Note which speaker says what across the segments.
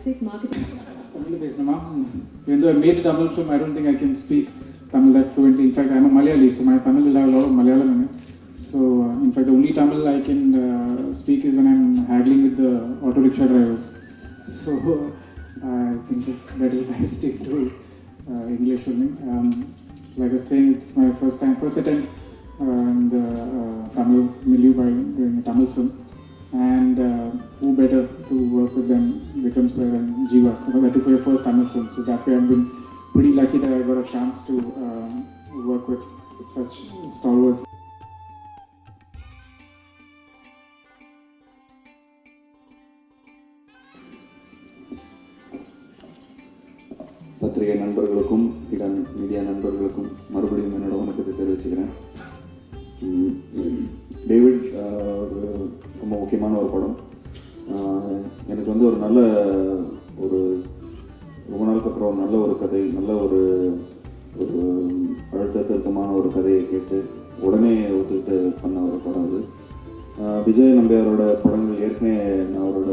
Speaker 1: domestic market.
Speaker 2: Even though I made a Tamil film, I don't think I can speak Tamil that fluently. In fact, I'm a Malayali, so my Tamil will have a lot of Malayalam in it. So, in fact, the only Tamil I can speak is when I'm haggling with the auto rickshaw drivers. So, I think it's better if I stick to English only. Like I was saying, it's my first attempt in the Tamil milieu by doing a Tamil film. And who better to work with them, Vikram sir and Jiva, that for your first Tamil film. So that way I've been pretty lucky that I got a chance to work with such stalwarts.
Speaker 3: பத்திரிகை நண்பர்களுக்கும் இடம் media நண்பர்களுக்கும் மறுபடியும் என்னோட வணக்கத்தை தெரிவிச்சுக்கிறேன். David ரொம்ப முக்கியமான ஒரு படம். எனக்கு வந்து ஒரு நல்ல ஒரு ரொம்ப நாளுக்கு அப்புறம் நல்ல ஒரு கதை, நல்ல ஒரு ஒரு அழுத்த திருத்தமான ஒரு கதையை கேட்டு உடனே ஒத்துக்கிட்டு பண்ண ஒரு படம் அது. விஜய் நம்பியாரோட படங்கள் ஏற்கனவே நான் அவரோட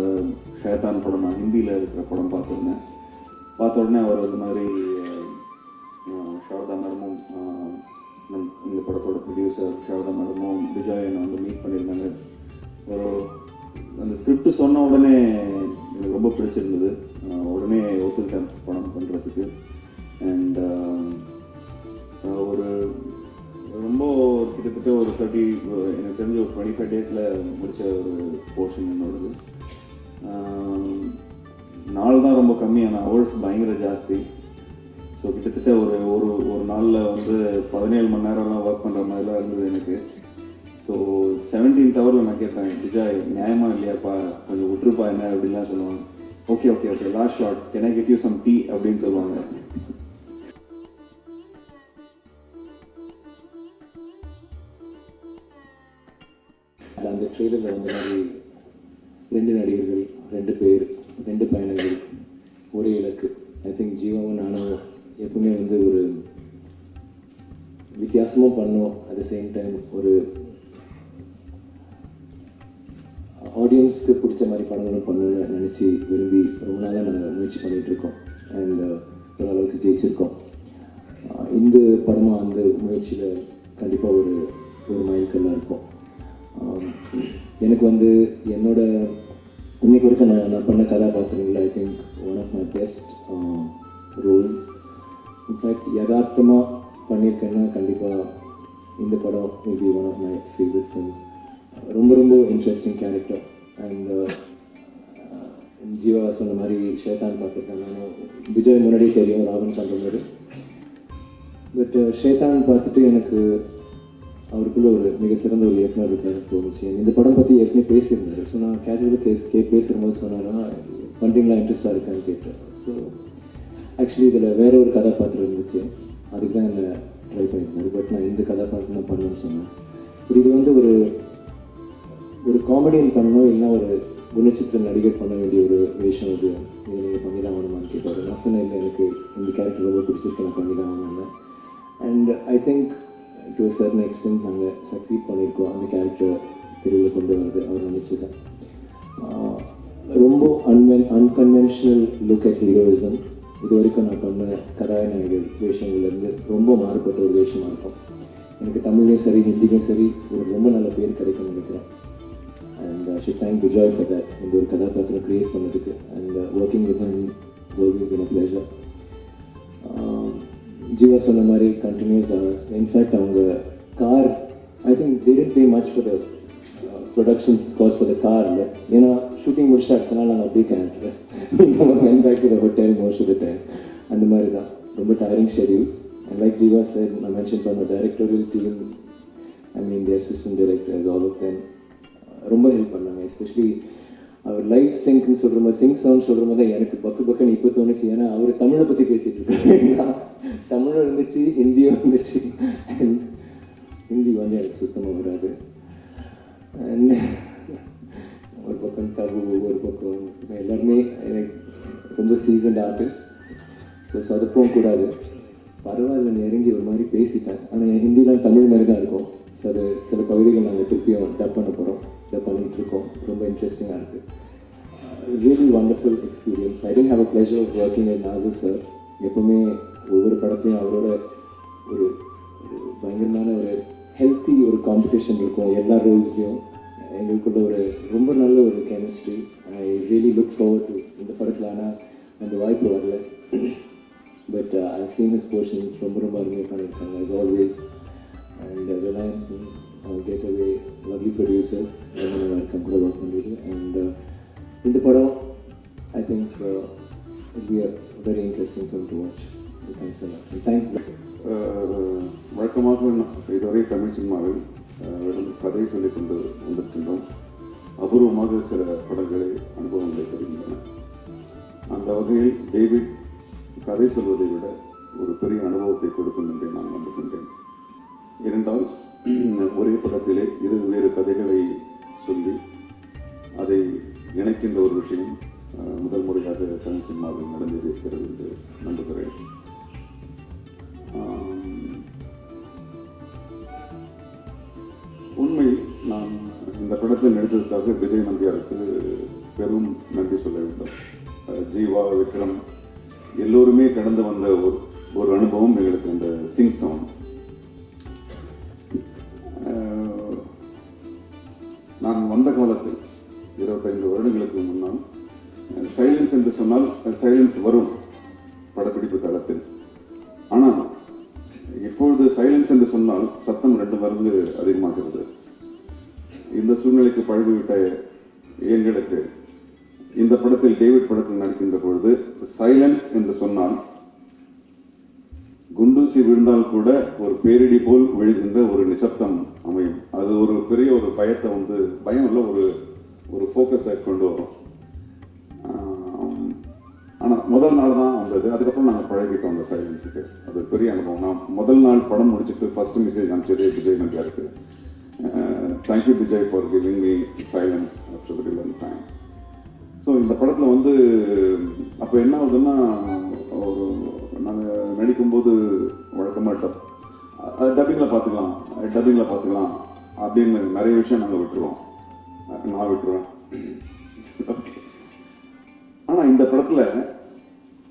Speaker 3: ஷேத்தான் படம், நான் ஹிந்தியில் இருக்கிற படம் பார்த்துருந்தேன். பார்த்த உடனே அவர் இந்த மாதிரி சாரதா மேடமும் இந்த படத்தோட ப்ரொடியூசர் சாரதா மேடமும் விஜய் என்னை வந்து மீட் பண்ணியிருந்தாங்க. ஒரு அந்த ஸ்கிரிப்ட் சொன்ன உடனே எனக்கு ரொம்ப பிடிச்சிருந்தது. உடனே ஒத்துக்கிட்டேன் படம் பண்ணுறதுக்கு. அண்ட் ஒரு ரொம்ப கிட்டத்தட்ட ஒரு 30 எனக்கு தெரிஞ்ச ஒரு 25 டேஸில் முடித்த ஒரு போர்ஷன் என்னோடது. நாள் தான் ரொம்ப கம்மியான ஹவர்ஸ் பயங்கர ஜாஸ்தி. ஸோ கிட்டத்தட்ட ஒரு நாளில் வந்து 17 மணி நேரம்லாம் ஒர்க் பண்ணுற மாதிரிலாம் இருந்தது எனக்கு. ஸோ 17th ஹவரில் நான் கேட்பேன், விஜய் நியாயமாக இல்லையாப்பா, கொஞ்சம் விட்டுருப்பா என்ன அப்படின்லாம் சொல்லுவாங்க. Okay okay okay last shot, can I get you some tea அப்படின்னு சொல்லுவாங்க.
Speaker 4: அந்த ட்ரெயிலரில் வந்த மாதிரி 2 நடிகர்கள், 2 பேர், 2 பயணங்கள், ஒரே இலக்கு. ஐ திங்க் ஜீவாவும் நானும் எப்பவுமே வந்து ஒரு வித்தியாசமும் பண்ணோம். அட் த சேம் டைம் ஒரு ஆடியன்ஸ்க்கு பிடிச்ச மாதிரி படங்களும் பண்ணணும்னு நினச்சி விரும்பி ரொம்ப நாளாக நாங்கள் முயற்சி பண்ணிகிட்ருக்கோம். அண்ட் ஓரளவுக்கு ஜெயிச்சிருக்கோம். இந்த படமாக அந்த முயற்சியில் கண்டிப்பாக ஒரு மைல்கல்லாக இருக்கும். எனக்கு வந்து என்னோட இன்னைக்கு வரைக்கும் நான் பண்ண கதாபாத்திரங்கள் I think one of my best roles. In fact யதார்த்தமாக பண்ணியிருக்கேன்னா கண்டிப்பாக இந்த படம் will be one of my favourite films. ரொம்ப ரொம்ப இன்ட்ரெஸ்டிங் கேரக்டர். அண்ட் ஜீவா சொன்ன மாதிரி ஷேத்தான் பார்த்துருக்கேன். நான் விஜய் முன்னாடியே தெரியும், ராவன் சந்திரன். பட் ஷேத்தான் பார்த்துட்டு எனக்கு அவருக்குள்ள ஒரு மிக சிறந்த ஒரு இயக்குனர் இருக்காரு தோணுச்சு. இந்த படம் பற்றி ஏற்கனவே பேசியிருந்தாரு. ஸோ நான் கேஜுவலாக பேசுகிறபோது சொன்னாங்கன்னா பண்ணுறீங்களா, இன்ட்ரெஸ்டாக இருக்கான்னு கேட்டேன். ஸோ ஆக்சுவலி இதில் வேற ஒரு கதாபாத்திரம் இருந்துச்சு, அதுக்கு தான் என்னை ட்ரை பண்ணியிருந்தாரு. பட் நான் இந்த கதாபாத்திரம் தான் பண்ணணும்னு சொன்னேன். இது வந்து ஒரு காமெடியன் பண்ணணும், இல்லைன்னா ஒரு குணச்சித்திர நடிகர் பண்ண வேண்டிய ஒரு வேஷம் அது. இதை நீங்கள் பண்ணி தான் ஆகணுமான்னு கேட்டார். நான் சொன்னேன், இல்லை எனக்கு இந்த கேரக்டர் ரொம்ப பிடிச்சிருக்கு, நான் பண்ணி தான் ஆகணும். And I think to a certain extent நாங்கள் சக்சீட் பண்ணியிருக்கோம். அந்த கேரக்டர் தெருவில் கொண்டு வருது அவர் நினச்சிதான். ரொம்ப அன்கன்வென்ஷனல் லுக் அட் ஹீரோயிசம் இது வரைக்கும் நான் பண்ண கதாநாயகர் வேஷங்கள்லேருந்து ரொம்ப மாறுபட்ட ஒரு வேஷமாக இருக்கும். எனக்கு தமிழ்லையும் சரி ஹிந்திலையும் சரி ஒரு ரொம்ப நல்ல பேர் கிடைக்கும்னு நினைக்கிறேன். And I should thank Vijay for that, இந்த ஒரு கதாபாத்திரம் க்ரியேட் பண்ணதுக்கு. And working with him working in a pleasure. Jiiva சொன்ன மாதிரி கண்டினியூஸ் ஹவர்ஸ். இன்ஃபேக்ட் அவங்க car I think they didn't pay much for the productions cost for the car. இல்லை, ஏன்னா shooting முடிச்சுட்டு அடுத்த நாள் நாங்கள் அப்படியே character went back to the hotel most of the time. அந்த மாதிரி தான் ரொம்ப tiring schedules. And like Jiiva sir நான் மென்ஷன் பண்ண directorial team, I mean the assistant directors, all of them ரொம்ப ஹெல்ப் பண்ணாங்க. எஸ்பெஷலி அவர் லைஃப் சிங்க்னு சொல்கிற மாதிரி, சிங்க் சவுண்ட் சொல்கிற மாதிரி தான் எனக்கு பக்குன்னு இப்போ தோணுச்சு. ஏன்னா அவர் தமிழை பற்றி பேசிகிட்டு இருக்காரு. தமிழும் இருந்துச்சு, ஹிந்தியும் இருந்துச்சு. அண்ட் ஹிந்தி வந்து எனக்கு சுத்தமாக வராது. அண்ட் ஒரு பக்கம் தபு, ஒரு பக்கம் எல்லாருமே எனக்கு ரொம்ப சீசன்ட் ஆர்டிஸ்ட். ஸோ சொதப்பவும் கூடாது, பரவாயில்ல நெருங்கி ஒரு மாதிரி பேசிட்டேன். ஆனால் என் ஹிந்திலாம் தமிழ் மாதிரி தான் இருக்கும். ஸோ அது சில பகுதிகள் நாங்கள் திருப்பியும் டப் பண்ண போகிறோம், டப் பண்ணிகிட்டு இருக்கோம். ரொம்ப இன்ட்ரெஸ்டிங்காக இருக்குது. really wonderful experience. I didn't have a pleasure of working with Nazir sir. எப்பவுமே ஒவ்வொரு படத்தையும் அவரோட ஒரு பயங்கரமான ஒரு ஹெல்த்தி ஒரு காம்படிஷன் இருக்கும் எல்லா ரோல்ஸ்லையும். எங்களுக்குள்ள ஒரு ரொம்ப நல்ல ஒரு chemistry. I really look forward to இந்த படத்தில். ஆனால் அந்த வாய்ப்பு வரல. But I seen his portions ரொம்ப அருமையாக பண்ணியிருக்காங்க as always. And Reliance get away lovely producer வணக்கம் கூட ஒர்க் பண்ணிட்டு. அண்ட் இந்த படம் I think it be a very interesting film to watch. Thanks and thanks.
Speaker 3: வழக்கமாக இதுவரை தமிழ் சினிமாவில் வெறும் கதை சொல்லிக் கொண்டு வந்திருக்கின்றோம். அபூர்வமாக சில படங்களை அனுபவங்களை பெறுகின்றன. அந்த வகையில் டேவிட் கதை சொல்வதை விட ஒரு பெரிய அனுபவத்தை கொடுக்கும் என்று நான் நம்புகின்றேன். ஏனென்றால் ஒரே படத்திலே வேறு கதைகளை சொல்லி அதை இணைக்கின்ற ஒரு விஷயம் முதல் முறையாக தமிழ் சினிமாவில் நடந்திருக்கிறது என்று நம்புகிறேன். உண்மை, நான் இந்த படத்தில் நடித்ததற்காக விஜய் நம்பியாருக்கு பெரும் நன்றி சொல்ல வேண்டும். ஜீவா, விக்ரம் எல்லோருமே கடந்து வந்த ஒரு அனுபவம் எங்களுக்கு இந்த சிங் சவுண்ட். நான் வந்த காலத்தில் 25 வருடங்களுக்கு முன்னால் சைலன்ஸ் என்று சொன்னால் சைலன்ஸ் வரும் படப்பிடிப்பு தளத்தில். ஆனால் இப்பொழுது சைலன்ஸ் என்று சொன்னால் சத்தம் 2 மடங்கு அதிகமாகிறது. இந்த சூழ்நிலைக்கு பழகிவிட்ட எங்களுக்கு இந்த படத்தில் டேவிட் படத்தில் நடிக்கின்ற பொழுது சைலன்ஸ் என்று சொன்னால் குண்டூசி விழுந்தால் கூட ஒரு பேரிடி போல் விழுகின்ற ஒரு நிசப்தம் அமையும். அது ஒரு பெரிய ஒரு பயத்தை பயம் இல்லை, ஒரு ஃபோக்கஸை கொண்டு வரும். ஆனால் முதல் நாள் தான் வந்தது. அதுக்கப்புறம் நாங்கள் பழகிட்டோம் அந்த சைலன்ஸுக்கு. அது பெரிய அனுபவம். நான் முதல் நாள் படம் முடிச்சுட்டு ஃபர்ஸ்ட் மெசேஜ் அனுப்பிச்சது விஜய் நம்பியாருக்கு. Thank you Vijay for giving me silence after very long time. So இந்த படத்தில் அப்போ என்ன ஆகுதுன்னா, ஒரு நாங்கள் நடிக்கும்போது வழக்கமாக டப்பிங்கில் பார்த்துக்கலாம் அப்படின்னு நிறைய விஷயம் நாங்கள் விட்டுருவோம். நான் விட்டுருவேன். ஆனால் இந்த படத்தில்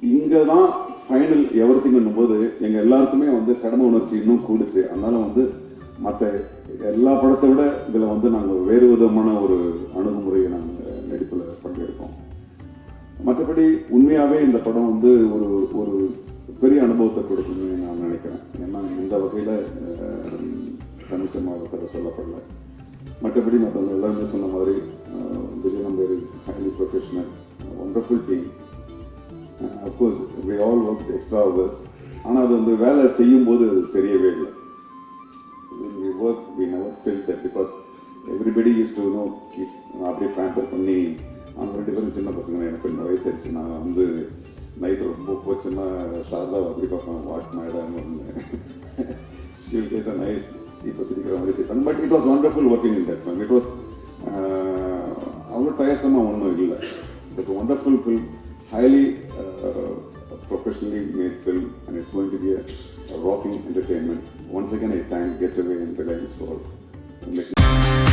Speaker 3: இங்கே தான் ஃபைனல் எவர்த்திங்கும் போது எங்கள் எல்லாருக்குமே கடமை உணர்ச்சி இன்னும் கூடுச்சு. அதனால மற்ற எல்லா படத்தை விட இதில் நாங்கள் வேறு விதமான ஒரு அணுகுமுறையை நாங்கள் நடிப்பில் பங்கெடுப்போம். மற்றபடி உண்மையாகவே இந்த படம் ஒரு பெரிய அனுபவத்தை கொடுக்குன்னு நான் நினைக்கிறேன். ஏன்னா இந்த வகையில் தமிழ் சினிமாவை கதை சொல்லப்படல. மற்றபடி மற்றவங்க எல்லாருமே சொன்ன மாதிரி Vijay number highly professional, wonderful team. Of course, we all worked extra hours. ஆனால் அது வேலை செய்யும்போது அது தெரியவே இல்லை. When we work, we never felt that because everybody used to know, அப்படியே பேம்பர் பண்ணி. அவங்க 2 பேரும் சின்ன பசங்க, எனக்கு இந்த வயசு ஆயிடுச்சு. நான் நைட் ரொம்ப போச்சுன்னா ஷார்தா அப்படி பார்ப்பேன், what madam Sheel case nice இப்போ சிரிக்கிற மாதிரி சிரிப்பாங்க. But it was wonderful working in that film. It was அவ்வளோ டயர்ஸமாக ஒன்றும் இல்லை. It's a wonderful film, highly professionally made film, and it's going to be a rocking entertainment. Once again, I thank Getaway and Reliance for making